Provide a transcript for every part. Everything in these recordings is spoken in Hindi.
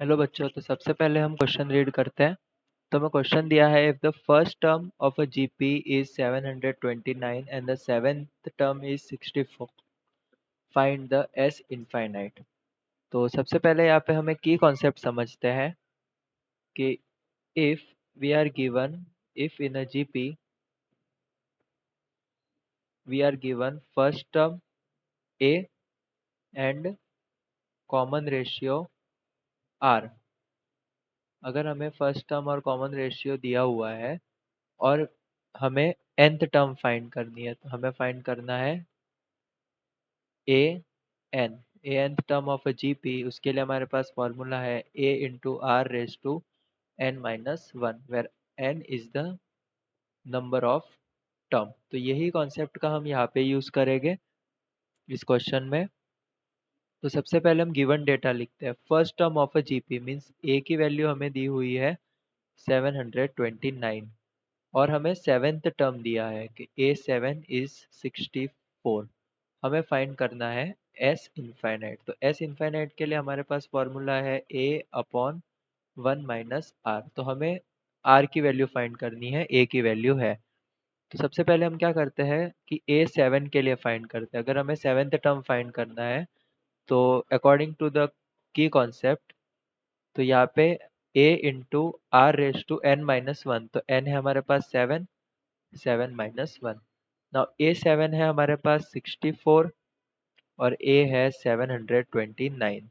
हेलो बच्चों, तो सबसे पहले हम क्वेश्चन रीड करते हैं। तो हमें क्वेश्चन दिया है, if the first term of a GP is 729 and the seventh term is 64, find the S infinite. तो सबसे पहले यहाँ पे हमें की कॉन्सेप्ट समझते हैं कि if we are given, if in a GP we are given first term a and common ratio r. अगर हमें फर्स्ट टर्म और कॉमन रेशियो दिया हुआ है और हमें nth टर्म फाइंड करनी है, तो हमें फाइंड करना है a n, a nth term of a GP. उसके लिए हमारे पास फॉर्मूला है a into r raise to n minus one, where n is the number of term. तो यही कॉन्सेप्ट का हम यहाँ पे यूज करेंगे इस क्वेश्चन में। तो सबसे पहले हम गिवन डेटा लिखते हैं। First term of a GP means a की वैल्यू हमें दी हुई है 729 और हमें सेवेंथ टर्म दिया है कि A7 इज 64। हमें फाइंड करना है S इनफाइनाइट। तो S इनफाइनाइट के लिए हमारे पास फॉर्मूला है A अपॉन 1 माइनस आर। तो हमें R की वैल्यू फाइंड करनी है, A की वैल्यू है। तो सबसे पहले हम क्या करते हैं कि A7 के लिए फाइंड करते हैं। अगर हमें सेवेंथ टर्म फाइंड करना है तो अकॉर्डिंग टू द की कॉन्सेप्ट, तो यहाँ पे a into r raise to n minus one, तो n है हमारे पास 7, 7 माइनस वन। नाउ A7 है हमारे पास 64 और A है 729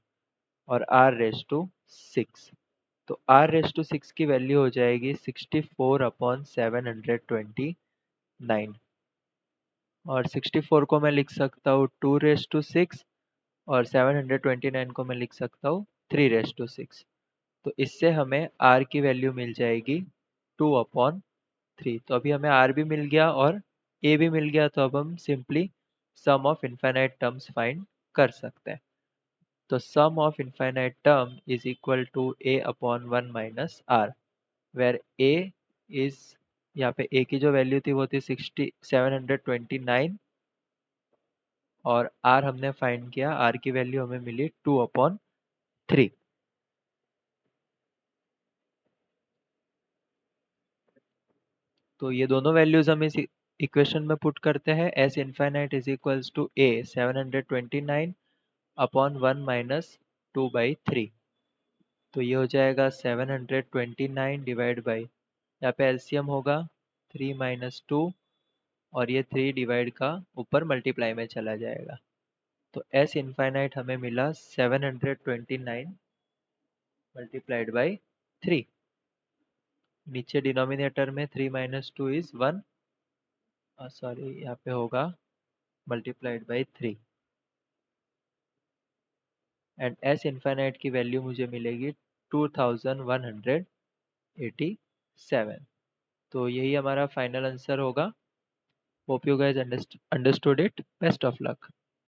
और R रेज टू 6। तो R रेज टू 6 की वैल्यू हो जाएगी 64 अपॉन 729 और 64 को मैं लिख सकता हूँ 2 रेज टू 6 और 729 को मैं लिख सकता हूँ 3 रेज टू 6। तो इससे हमें R की वैल्यू मिल जाएगी 2 अपॉन 3। तो अभी हमें R भी मिल गया और A भी मिल गया, तो अब हम simply sum of infinite terms find कर सकते हैं। तो sum of infinite term is equal to A upon 1 minus r, where A is, यहाँ पे A की जो वैल्यू थी वो थी 729 और R हमने फाइंड किया, R की वैल्यू हमें मिली 2 अपॉन 3। तो ये दोनों वैल्यूज हम इस इक्वेशन में पुट करते हैं। S infinite is equals to A 729 upon 1 minus 2/3। तो ये हो जाएगा 729 डिवाइड बाई, यहाँ पे एलसीएम होगा 3 माइनस 2 और ये 3 डिवाइड का ऊपर मल्टीप्लाई में चला जाएगा। तो S इनफाइनाइट हमें मिला 729 मल्टीप्लाइड बाई 3। नीचे डिनोमिनेटर में 3 माइनस 2 इज 1, सॉरी यहाँ पे होगा multiplied by 3 and S infinite की वैल्यू मुझे मिलेगी 2187। तो यही हमारा फाइनल आंसर होगा। Hope you guys understood it. Best of luck.